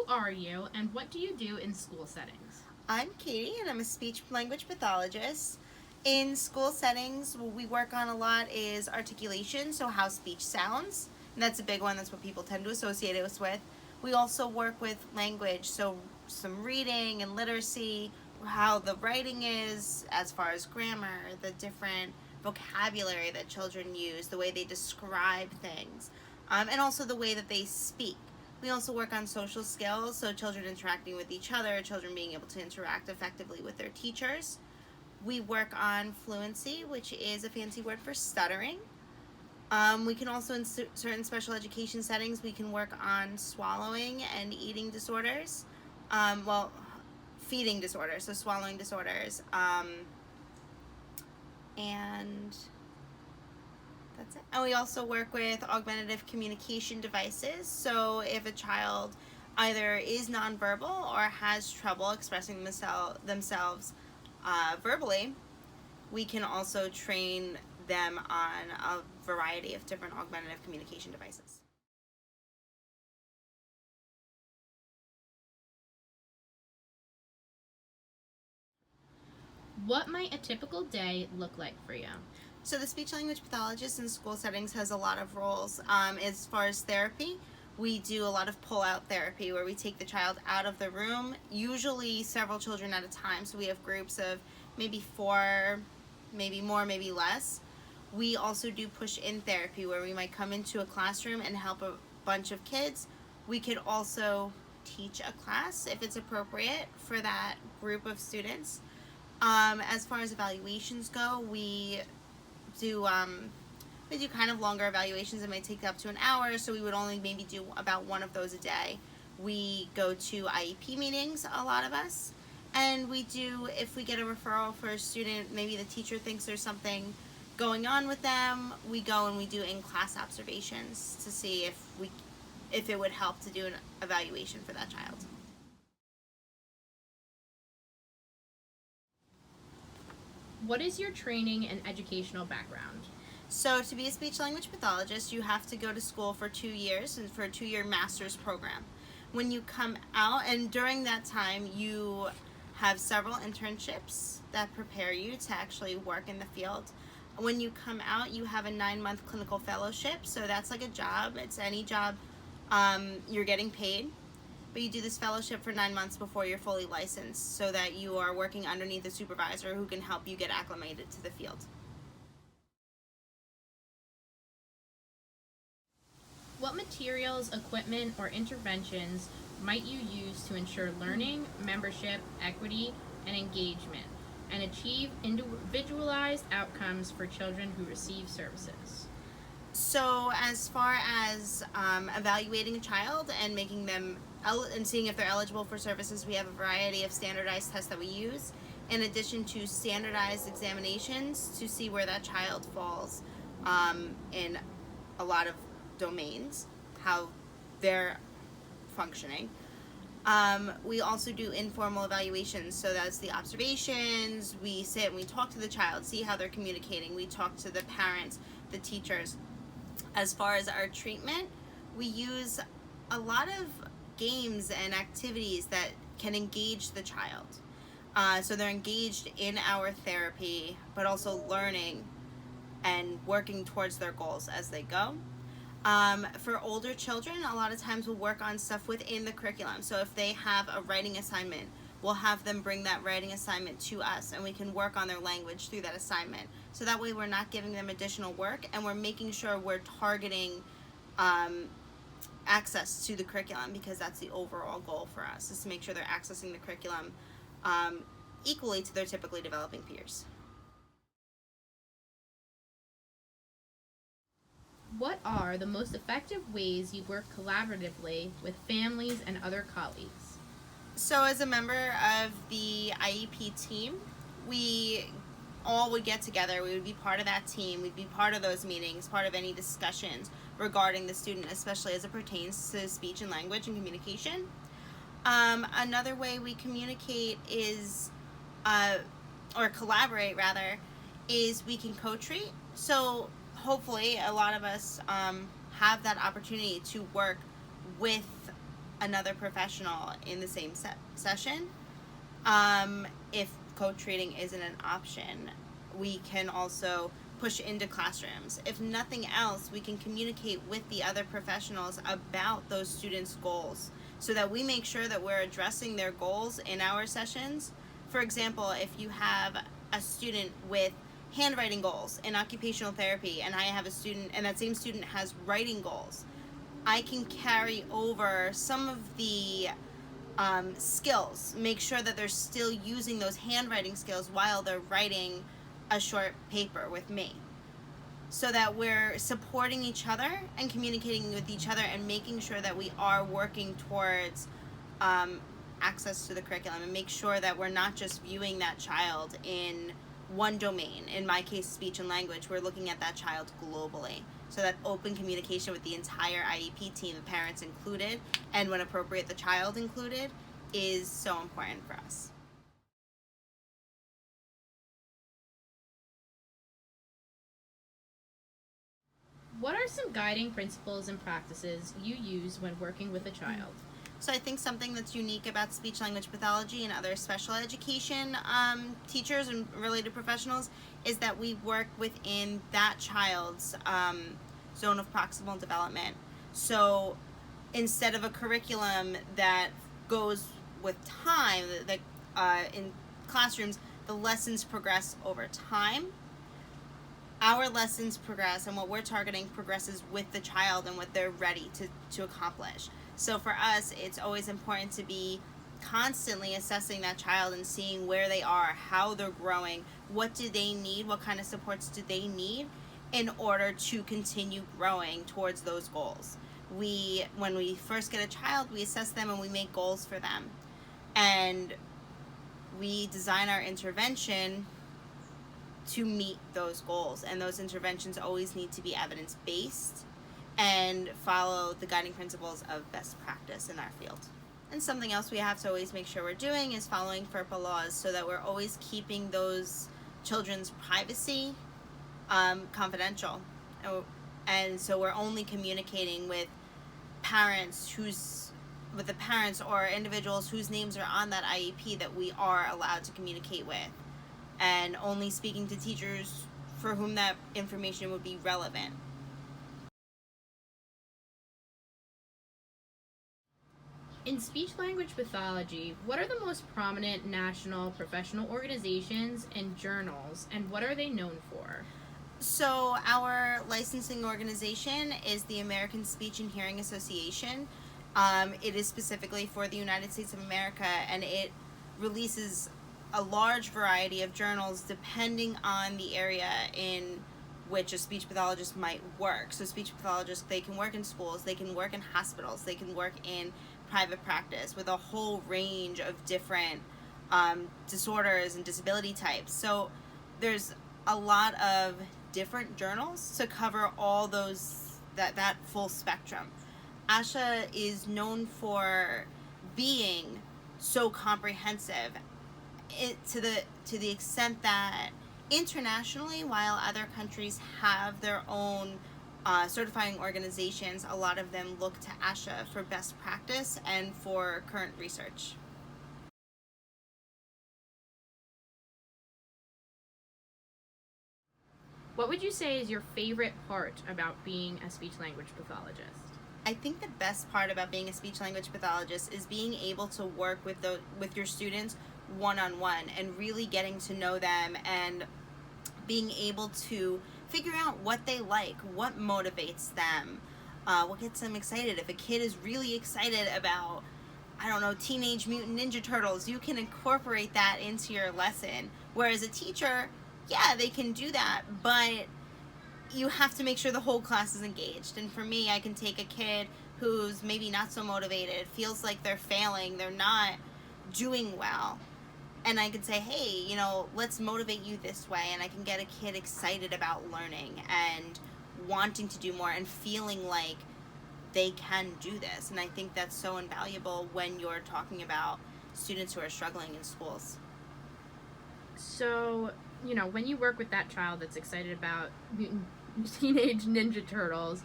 are you, and what do you do in school settings? I'm Caiti, and I'm a speech language pathologist. In school settings, what we work on a lot is articulation, so how speech sounds. And that's a big one, that's what people tend to associate us with. We also work with language, so some reading and literacy, how the writing is as far as grammar, the different vocabulary that children use, the way they describe things, and also the way that they speak. We also work on social skills, so children interacting with each other, children being able to interact effectively with their teachers. We work on fluency, which is a fancy word for stuttering. We can also, in certain special education settings, we can work on swallowing and eating disorders. Well, feeding disorders, so swallowing disorders. And that's it. And we also work with augmentative communication devices. So if a child either is nonverbal or has trouble expressing themselves verbally, we can also train them on a variety of different augmentative communication devices. What might a typical day look like for you? So the speech language pathologist in school settings has a lot of roles. As far as therapy, we do a lot of pull-out therapy where we take the child out of the room, usually several children at a time. So we have groups of maybe 4, maybe more, maybe less. We also do push-in therapy where we might come into a classroom and help a bunch of kids. We could also teach a class if it's appropriate for that group of students. As far as evaluations go, we do kind of longer evaluations. It might take up to an hour, so we would only maybe do about one of those a day. We go to IEP meetings, a lot of us, and we do, if we get a referral for a student, maybe the teacher thinks there's something going on with them, we go and we do in-class observations to see if it would help to do an evaluation for that child. What is your training and educational background? So to be a speech language pathologist, you have to go to school for 2 years and for a 2-year master's program. When you come out, and during that time, you have several internships that prepare you to actually work in the field. When you come out, you have a 9-month clinical fellowship, so that's like a job. It's any job, you're getting paid. But you do this fellowship for 9 months before you're fully licensed so that you are working underneath a supervisor who can help you get acclimated to the field. What materials, equipment, or interventions might you use to ensure learning, membership, equity, and engagement, and achieve individualized outcomes for children who receive services? So as far as evaluating a child and making them and seeing if they're eligible for services, we have a variety of standardized tests that we use, in addition to standardized examinations to see where that child falls in a lot of domains, how they're functioning. We also do informal evaluations, so that's the observations. We sit and we talk to the child, see how they're communicating. We talk to the parents, the teachers. As far as our treatment, we use a lot of games and activities that can engage the child. So they're engaged in our therapy, but also learning and working towards their goals as they go. For older children, a lot of times we'll work on stuff within the curriculum. So if they have a writing assignment, we'll have them bring that writing assignment to us and we can work on their language through that assignment. So that way we're not giving them additional work and we're making sure we're targeting access to the curriculum, because that's the overall goal for us, is to make sure they're accessing the curriculum equally to their typically developing peers. What are the most effective ways you work collaboratively with families and other colleagues? So as a member of the IEP team, we all would get together. We would be part of that team. We'd be part of those meetings, part of any discussions regarding the student, especially as it pertains to speech and language and communication. Another way we communicate is, or collaborate rather, is we can co-treat. So hopefully a lot of us have that opportunity to work with another professional in the same session. If co-treating isn't an option, we can also push into classrooms. If nothing else, we can communicate with the other professionals about those students' goals so that we make sure that we're addressing their goals in our sessions. For example, if you have a student with handwriting goals in occupational therapy and I have a student and that same student has writing goals, I can carry over some of the skills, make sure that they're still using those handwriting skills while they're writing a short paper with me, so that we're supporting each other and communicating with each other and making sure that we are working towards access to the curriculum, and make sure that we're not just viewing that child in one domain. In my case, speech and language, we're looking at that child globally. So that open communication with the entire IEP team, the parents included, and when appropriate, the child included, is so important for us. What are some guiding principles and practices you use when working with a child? So I think something that's unique about speech language pathology and other special education teachers and related professionals is that we work within that child's zone of proximal development. So instead of a curriculum that goes with time, that in classrooms, the lessons progress over time. Our lessons progress, and what we're targeting progresses with the child and what they're ready to accomplish. So for us, it's always important to be constantly assessing that child and seeing where they are, how they're growing, what do they need, what kind of supports do they need in order to continue growing towards those goals. When we first get a child, we assess them and we make goals for them. And we design our intervention to meet those goals, and those interventions always need to be evidence-based and follow the guiding principles of best practice in our field. And something else we have to always make sure we're doing is following FERPA laws, so that we're always keeping those children's privacy confidential. And so we're only communicating with the parents or individuals whose names are on that IEP that we are allowed to communicate with, and only speaking to teachers for whom that information would be relevant. In speech language pathology, what are the most prominent national professional organizations and journals, and what are they known for? So our licensing organization is the American Speech and Hearing Association. It is specifically for the United States of America, and it releases a large variety of journals depending on the area in which a speech pathologist might work. So speech pathologists, they can work in schools, they can work in hospitals, they can work in private practice with a whole range of different disorders and disability types. So there's a lot of different journals to cover all those, that full spectrum. ASHA is known for being so comprehensive, to the extent that internationally, while other countries have their own certifying organizations, a lot of them look to ASHA for best practice and for current research. What would you say is your favorite part about being a speech language pathologist? I think the best part about being a speech language pathologist is being able to work with your students one-on-one and really getting to know them, and being able to figure out what they like, what motivates them, what gets them excited. If a kid is really excited about, I don't know, Teenage Mutant Ninja Turtles, you can incorporate that into your lesson. Whereas a teacher, yeah, they can do that, but you have to make sure the whole class is engaged. And for me, I can take a kid who's maybe not so motivated, feels like they're failing, they're not doing well, and I can say, hey, let's motivate you this way, and I can get a kid excited about learning and wanting to do more and feeling like they can do this. And I think that's so invaluable when you're talking about students who are struggling in schools. So, when you work with that child that's excited about Teenage Ninja Turtles,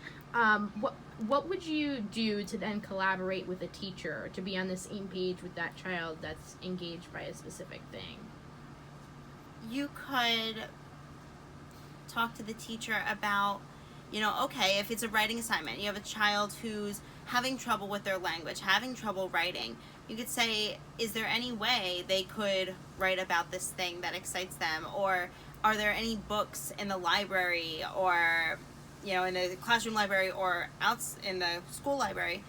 what would you do to then collaborate with a teacher to be on the same page with that child that's engaged by a specific thing? You could talk to the teacher about, okay, if it's a writing assignment, you have a child who's having trouble with their language, having trouble writing, you could say, is there any way they could write about this thing that excites them? Or are there any books in the library, or in the classroom library, or out in the school library,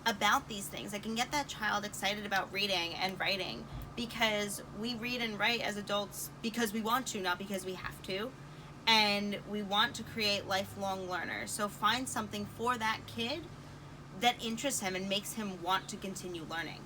about these things that can get that child excited about reading and writing? Because we read and write as adults because we want to, not because we have to. And we want to create lifelong learners. So find something for that kid that interests him and makes him want to continue learning.